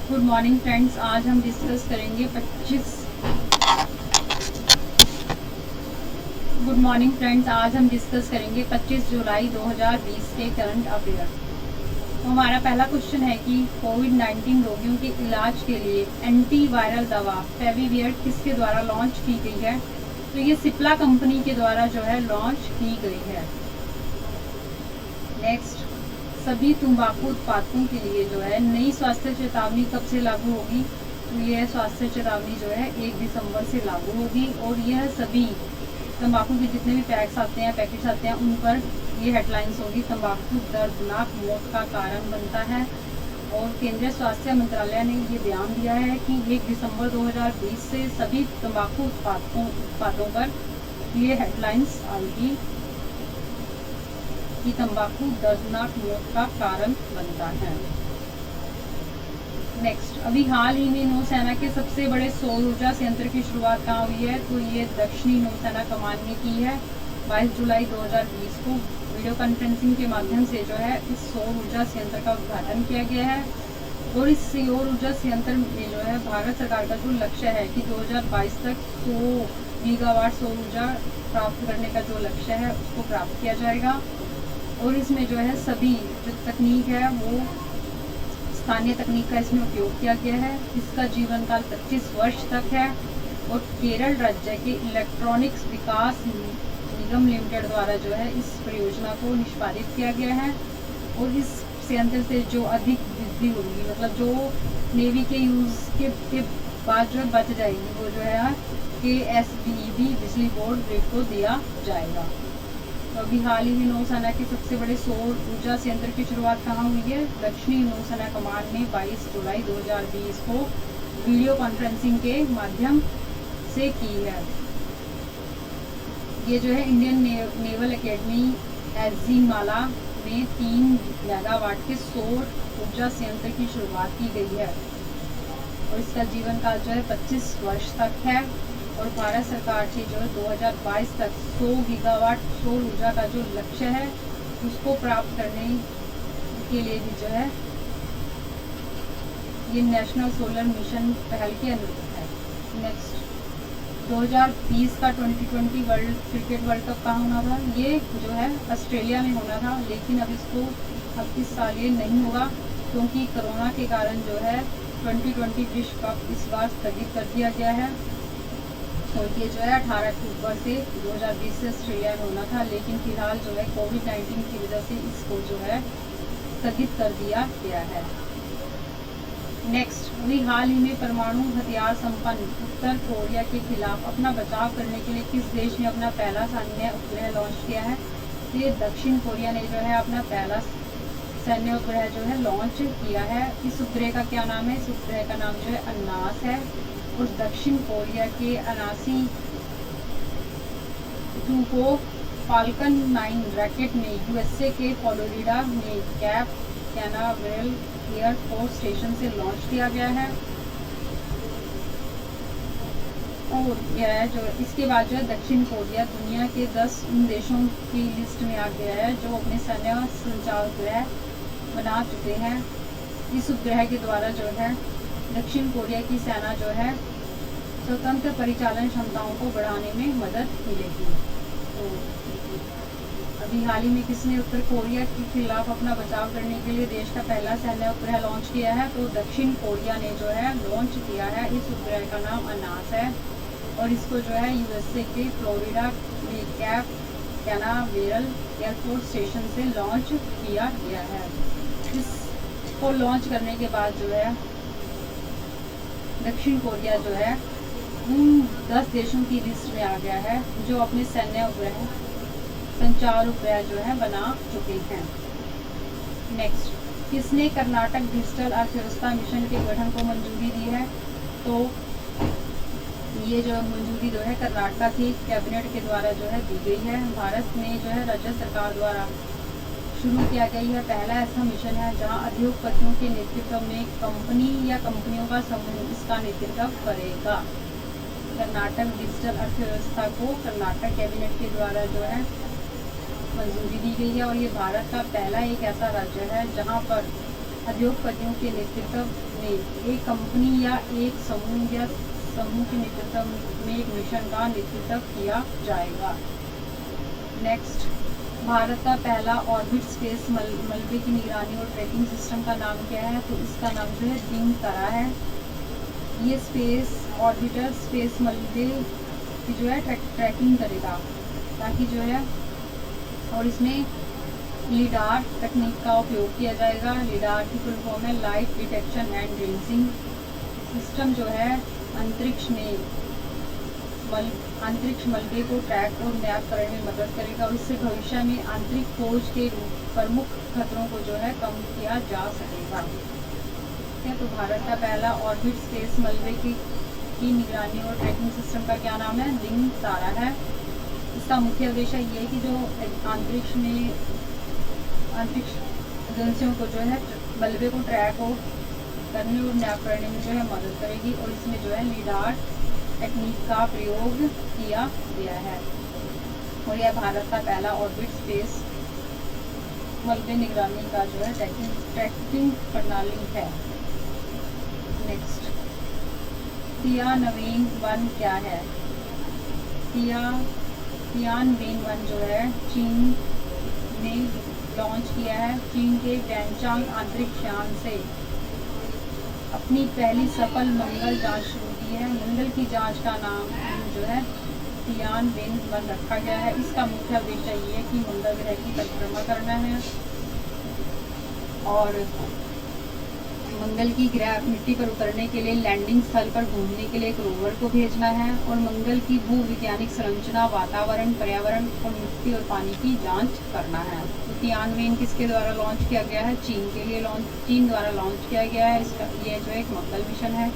Good morning friends, आज हम discuss करेंगे 25 जुलाई 2020 के करंट अफेयर। तो हमारा पहला क्वेश्चन है कि कोविड-19 रोगियों के इलाज के लिए एंटीवायरल दवा फेविविर किसके द्वारा लॉन्च की गई है? तो ये सिप्ला कंपनी के द्वारा जो है लॉन्च की गई है। नेक्स्ट, सभी तंबाकू उत्पादकों के लिए जो है नई स्वास्थ्य चेतावनी कब से लागू होगी? तो यह स्वास्थ्य चेतावनी जो है 1 दिसंबर से लागू होगी और यह सभी तंबाकू के जितने भी पैकेट्स आते हैं उन पर ये हेडलाइंस होगी, तंबाकू दर्दनाक मौत का कारण बनता है। और केंद्रीय स्वास्थ्य मंत्रालय ने ये बयान दिया है कि 1 दिसंबर 2020 से सभी तंबाकू उत्पादों पर ये हेडलाइंस आएगी कि तंबाकू दर्दनाक मौत का कारण बनता है। नेक्स्ट, अभी हाल ही में नौसेना के सबसे बड़े सौर ऊर्जा संयंत्र की शुरुआत कहाँ हुई है? तो ये दक्षिणी नौसेना कमान ने की है 22 जुलाई 2020 को वीडियो कॉन्फ्रेंसिंग के माध्यम से जो है इस सौर ऊर्जा संयंत्र का उद्घाटन किया गया है। और इस सौर ऊर्जा संयंत्र में जो है भारत सरकार का जो लक्ष्य है कि 2022 तक 100 गीगावाट सौर ऊर्जा प्राप्त करने का जो लक्ष्य है उसको प्राप्त किया जाएगा। और इसमें जो है सभी जो तकनीक है वो स्थानीय तकनीक का इसमें उपयोग किया गया है। इसका जीवन काल 25 वर्ष तक है। और केरल राज्य के इलेक्ट्रॉनिक्स विकास निगम लिमिटेड द्वारा जो है इस परियोजना को निष्पादित किया गया है। और इस संयंत्र से जो अधिक बिजली होगी, मतलब जो नेवी के यूज़ के बाद जो बच जाएगी वो जो है KSBB बिजली बोर्ड ग्रिड को दिया जाएगा। तो अभी हाल ही में नौसेना के सबसे बड़े सौर ऊर्जा संयंत्र की शुरुआत कहाँ हुई है? दक्षिणी नौसेना कमान ने 22 जुलाई 2020 को वीडियो कॉन्फ्रेंसिंग के माध्यम से की है। ये जो है इंडियन नेवल एकेडमी एज़ीमाला में 3 मेगावाट के सौर ऊर्जा संयंत्र की शुरुआत की गई है। और इसका जीवन काल जो है 25 वर्ष तक है। और भारत सरकार की जो है 2022 तक 100 गीगावाट सौर ऊर्जा का जो लक्ष्य है उसको प्राप्त करने के लिए भी जो है ये नेशनल सोलर मिशन पहल के अनुरूप है। नेक्स्ट, 2020 का 2020 क्रिकेट वर्ल्ड कप कहाँ होना था? ये जो है ऑस्ट्रेलिया में होना था, लेकिन अब इस साल ये नहीं होगा क्योंकि कोरोना के कारण जो है 2020 विश्व कप इस बार स्थगित कर दिया गया है। और ये जो है 18 अक्टूबर से 2020 से ऑस्ट्रेलिया में होना था, लेकिन फिलहाल जो है कोविड-19 की वजह से इसको जो है स्थगित कर दिया गया है। नेक्स्ट, अभी हाल ही में परमाणु हथियार संपन्न उत्तर कोरिया के खिलाफ अपना बचाव करने के लिए किस देश ने अपना पहला सैन्य उपग्रह लॉन्च किया है? तो ये दक्षिण कोरिया ने जो है अपना पहला सैन्य उपग्रह जो है लॉन्च किया है। इस उपग्रह का क्या नाम है? इस उपग्रह का नाम जो है अन्नास है। और दक्षिण कोरिया के अनासी 2 को फाल्कन 9 रॉकेट में USA के फ्लोरिडा में कैप कैनावेरल एयरफोर्स स्टेशन से लॉन्च किया गया है। और यह जो इसके बाद जो है दक्षिण कोरिया दुनिया के 10 उन देशों की लिस्ट में आ गया है जो अपने सैन्य संचार उपग्रह बना चुके हैं। इस उपग्रह के द्वारा जो है दक्षिण कोरिया की सेना जो है स्वतंत्र परिचालन क्षमताओं को बढ़ाने में मदद मिलेगी। तो अभी हाल ही में किसने उत्तर कोरिया के खिलाफ अपना बचाव करने के लिए देश का पहला सैन्य उपग्रह लॉन्च किया है? तो दक्षिण कोरिया ने जो है लॉन्च किया है। इस उपग्रह का नाम अन्नास है। और इसको जो है USA के फ्लोरिडा में कैप कैनावेरल एयरफोर्स स्टेशन से लॉन्च किया गया है। इसको लॉन्च करने के बाद जो है दक्षिण कोरिया जो है उन 10 देशों की लिस्ट में आ गया है जो अपने सैन्य उपग्रह संचार उपग्रह जो है बना चुके हैं। नेक्स्ट, किसने कर्नाटक डिजिटल अर्थव्यवस्था मिशन के गठन को मंजूरी दी है? तो ये जो मंजूरी जो है कर्नाटक की कैबिनेट के द्वारा जो है दी गई है। भारत में जो है राज्य सरकार द्वारा शुरू किया गई है पहला ऐसा मिशन है जहां उद्योगपतियों के नेतृत्व में कंपनी या कंपनियों का समूह इसका नेतृत्व करेगा। कर्नाटक डिजिटल अर्थव्यवस्था को कर्नाटक कैबिनेट के द्वारा जो है मंजूरी दी गई है और ये भारत का पहला एक ऐसा राज्य है जहां पर उद्योगपतियों के नेतृत्व में एक कंपनी या एक समूह के नेतृत्व में एक मिशन का नेतृत्व किया जाएगा। नेक्स्ट, भारत का पहला ऑर्बिट स्पेस मलबे की निगरानी और ट्रैकिंग सिस्टम का नाम क्या है? तो इसका नाम जो है दिनकरा है। ये स्पेस ऑर्बिटर स्पेस मलबे की जो है ट्रैकिंग करेगा ताकि जो है, और इसमें लिडार तकनीक का उपयोग किया जाएगा। लिडार की फुल फॉर्म है light detection and ranging system. जो है अंतरिक्ष मलबे को ट्रैक और मैप करने में मदद करेगा और इससे भविष्य में आंतरिक खोज के प्रमुख खतरों को जो है कम किया जा सकेगा। ठीक है, तो भारत का पहला ऑर्बिट स्पेस मलबे की निगरानी और ट्रैकिंग सिस्टम का क्या नाम है? दिनकरा है। इसका मुख्य उद्देश्य ये है कि जो अंतरिक्ष एजेंसियों को जो है मलबे को ट्रैक और करने और मैप करने में जो है मदद करेगी और इसमें जो है लिडार तकनीक का प्रयोग किया गया है और यह भारत का पहला ऑर्बिट स्पेस मलबे निगरानी का जो है ट्रैकिंग प्रणाली है। नेक्स्ट, तियानवेन 1 क्या है? तियानवेन 1 जो है चीन ने लॉन्च किया है। चीन के वैनचांग अंतरिक्ष यान से अपनी पहली सफल मंगल जांच शुरू की है। मंगल की जांच का नाम जो है तियानवेन 1 रखा गया है। इसका मुख्य उद्देश्य ये है कि मंगल ग्रह की परिक्रमा करना है और मंगल की ग्रह मिट्टी पर उतरने के लिए लैंडिंग स्थल पर घूमने के लिए एक रोवर को भेजना है और मंगल की भूविज्ञानिक संरचना, वातावरण, पर्यावरण और मिट्टी और पानी की जांच करना है। तो तियानवेन किसके द्वारा लॉन्च किया गया है? चीन द्वारा लॉन्च किया गया है। इसका ये जो एक मंगल मिशन है।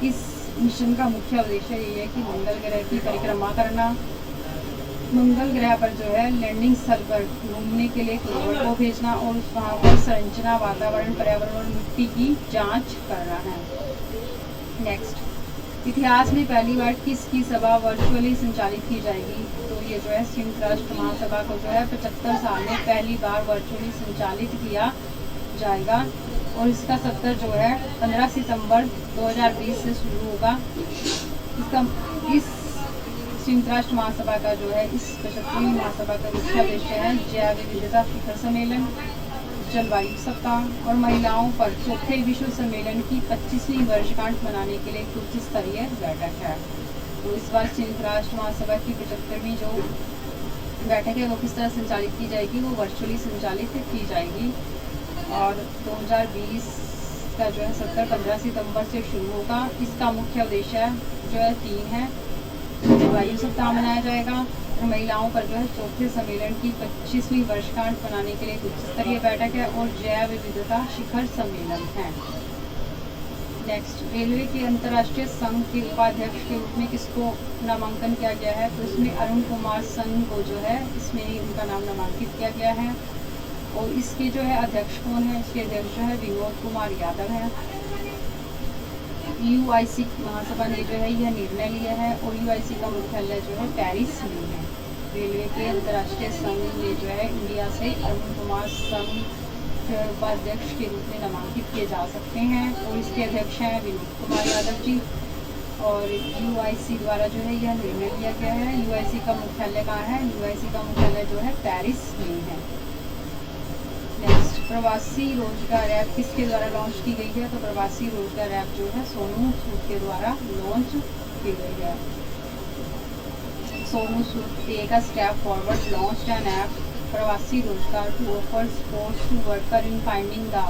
इस मिशन का मुख्य उद्देश्य ये है कि मंगल ग्रह की परिक्रमा करना, मंगल ग्रह पर जो है लैंडिंग स्थल पर घूमने के लिए रोवर को भेजना और वहाँ पर संरचना, वातावरण, पर्यावरण और मिट्टी की जांच करना है। नेक्स्ट, इतिहास में पहली बार किसकी सभा वर्चुअली संचालित की जाएगी? तो ये जो है संयुक्त राष्ट्र महासभा को जो है 75 साल में पहली बार वर्चुअली संचालित किया जाएगा और इसका सत्र जो है 15 सितंबर 2020 से शुरू होगा। इस संयुक्त राष्ट्र महासभा का जो है इस 75वीं महासभा का मुख्य उद्देश्य है जैव विविधता शिखर सम्मेलन, जलवायु सप्ताह और महिलाओं पर चौथे विश्व सम्मेलन की 25वीं वर्षगांठ मनाने के लिए एक उच्च स्तरीय बैठक है। तो इस बार संयुक्त राष्ट्र महासभा की 75वीं जो बैठक है वो किस तरह संचालित की जाएगी? वो वर्चुअली संचालित की जाएगी और 2020 का जो है सत्र 15 सितंबर से शुरू होगा। इसका मुख्य उद्देश्य जो है 3 है। जलवायु सप्ताह मनाया जाएगा और महिलाओं पर जो है चौथे सम्मेलन की 25वीं वर्षगांठ मनाने के लिए उच्च स्तरीय बैठक है और जैव विविधता शिखर सम्मेलन है। नेक्स्ट, रेलवे के अंतर्राष्ट्रीय संघ के उपाध्यक्ष के रूप में किसको नामांकन किया गया है? तो इसमें अरुण कुमार संघ को जो है इसमें उनका नाम नामांकित किया गया है और इसके जो है अध्यक्ष कौन है? इसके अध्यक्ष जो है विनोद कुमार यादव है। UIC महासभा ने जो है यह निर्णय लिया है और UIC का मुख्यालय जो है पेरिस में है। रेलवे के अंतर्राष्ट्रीय संघ में जो है इंडिया से अरुण कुमार संघ उपाध्यक्ष के रूप में नामांकित किए जा सकते हैं और इसके अध्यक्ष हैं विनोद कुमार यादव जी और UIC द्वारा जो है यह निर्णय लिया गया है। UIC का मुख्यालय कहाँ है? UIC का मुख्यालय जो है पेरिस में है। नेक्स्ट, प्रवासी रोजगार ऐप किसके द्वारा लॉन्च की गई है? तो प्रवासी रोजगार ऐप जो है सोनू सूद के द्वारा लॉन्च की गई है। Sonu Sood take a step forward launched an app Pravasi Rozgar to offer support to worker in finding the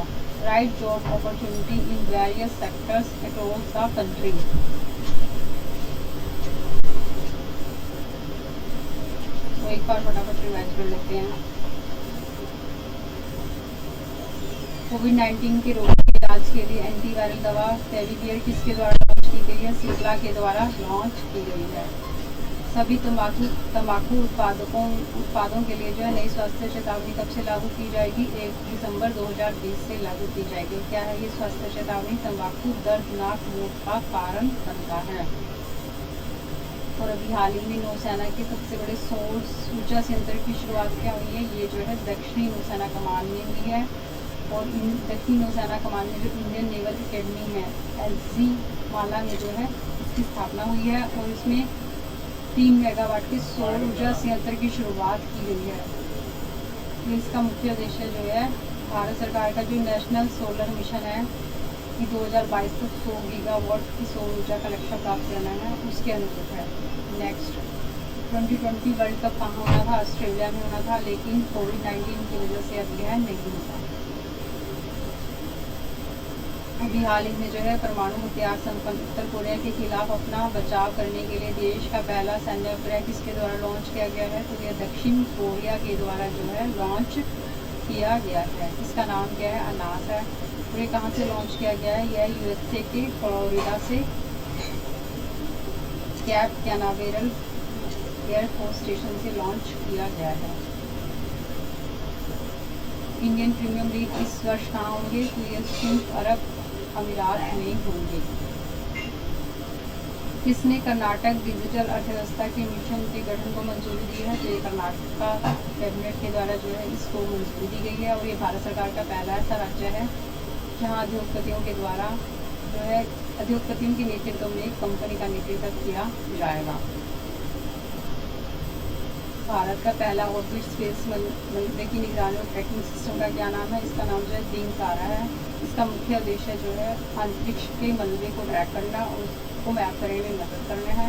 right job opportunity in various sectors across the country. तो एक बार फटाफट रिवाइज कर लेते हैं। कोविड-19 के रोग के इलाज के लिए एंटीवायरल दवा फेविपियर किसके द्वारा लॉन्च की गई है? सिप्ला के द्वारा लॉन्च की गई है। सभी तंबाकू उत्पादों के लिए जो है नई स्वास्थ्य चेतावनी कब से लागू की जाएगी? 1 दिसंबर 2020 से लागू की जाएगी। क्या है ये स्वास्थ्य चेतावनी? तंबाकू दर्दनाक मौत का कारण बनता है। और अभी हाल ही में नौसेना के सबसे बड़े सौर ऊर्जा संयंत्र की शुरुआत क्या हुई है? ये जो है दक्षिणी नौसेना कमान में हुई है और दक्षिणी नौसेना कमान में जो इंडियन नेवल एकेडमी है LC माला में जो है इसकी स्थापना हुई है और इसमें 3 मेगावाट के सौर ऊर्जा संयंत्र की शुरुआत की गई है। तो इसका मुख्य उद्देश्य जो है भारत सरकार का जो नेशनल सोलर मिशन है कि 2022 तक 100 गीगावाट की सौर ऊर्जा का लक्ष्य प्राप्त करना है, उसके अनुरूप है। नेक्स्ट 2020 वर्ल्ड कप कहाँ होना था? ऑस्ट्रेलिया में होना था, लेकिन कोविड-19 की वजह से अब यह नहीं होता। अभी हाल ही में जो है परमाणु हथियार संपन्न उत्तर कोरिया के खिलाफ अपना बचाव करने के लिए देश का पहला सैन्य उपग्रह किसके द्वारा लॉन्च किया गया है? तो यह दक्षिण कोरिया के द्वारा जो है लॉन्च किया गया है। इसका नाम क्या है? अनास है। और ये कहाँ से लॉन्च किया गया है? यह USA के फ्लोरिडा से कैप कैनावेरल एयरफोर्स स्टेशन से लॉन्च किया गया है। इंडियन प्रीमियर लीग इस वर्ष कहाँ होंगे? तो ये संयुक्त अरब अमीरात में होंगे। किसने कर्नाटक डिजिटल अर्थव्यवस्था के मिशन के गठन को मंजूरी दी है? तो ये कर्नाटक का कैबिनेट के द्वारा जो है इसको मंजूरी दी गई है और ये भारत सरकार का पहला ऐसा राज्य है जहां उद्योगपतियों के द्वारा जो है उद्योगपतियों के नेतृत्व में एक कंपनी का नेतृत्व किया जाएगा। भारत का पहला ऑर्बिट स्पेस मलबे की निगरानी और ट्रैकिंग सिस्टम का क्या नाम है? इसका नाम जो है बीम तारा है। इसका मुख्य उद्देश्य जो है अंतरिक्ष के मलबे को ट्रैक करना और उसको मैप करने में मदद करना है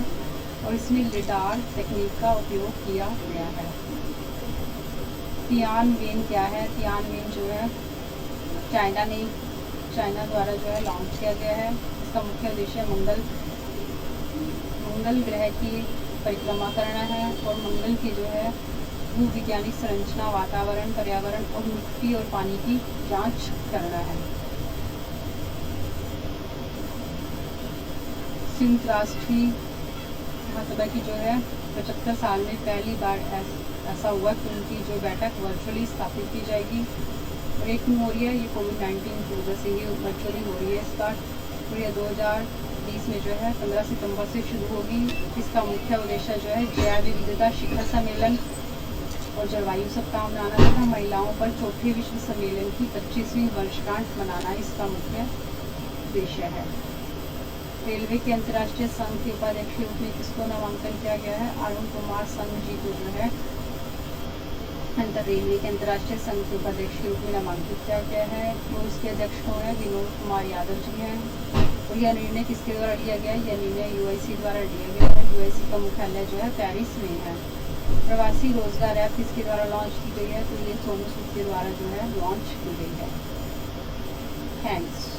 और इसमें लिडार तकनीक का उपयोग किया गया है। तियानवेन क्या है? तियानवेन जो है चाइना द्वारा जो है लॉन्च किया गया है। इसका मुख्य उद्देश्य मंगल ग्रह की परिक्रमा करना है और मंगल की जो है भूविज्ञानिक संरचना, वातावरण, पर्यावरण और मिट्टी और पानी की जांच करना है। संयुक्त राष्ट्र महासभा की जो है 75 साल में पहली बार ऐसा हुआ कि उनकी जो बैठक वर्चुअली स्थापित की जाएगी और एक क्यों हो रही है? ये कोविड-19 की वजह से ये वर्चुअली हो रही है इस बार। और ये 2020 में जो है 15 सितंबर से शुरू होगी। इसका मुख्य उद्देश्य जो है जैव विविधता शिखर सम्मेलन और जलवायु सप्ताह मनाना तथा महिलाओं पर चौथे विश्व सम्मेलन की 25वीं वर्षगांठ मनाना इसका मुख्य उद्देश्य है। रेलवे के अंतर्राष्ट्रीय संघ के उपाध्यक्ष के रूप में किसको नामांकन किया गया है? अरुण कुमार संघ जी को जो है रेलवे के अंतर्राष्ट्रीय संघ के उपाध्यक्ष के रूप में नामांकित किया गया है। तो इसके अध्यक्ष कौन है? विनोद कुमार यादव जी हैं। और यह निर्णय किसके द्वारा लिया गया है? यह निर्णय UIC द्वारा लिया गया है। UIC का मुख्यालय जो है पेरिस में है। प्रवासी रोजगार ऐप किसके द्वारा लॉन्च की गई है? तो ये सोनू सूद के द्वारा जो है लॉन्च की गई है। थैंक्स।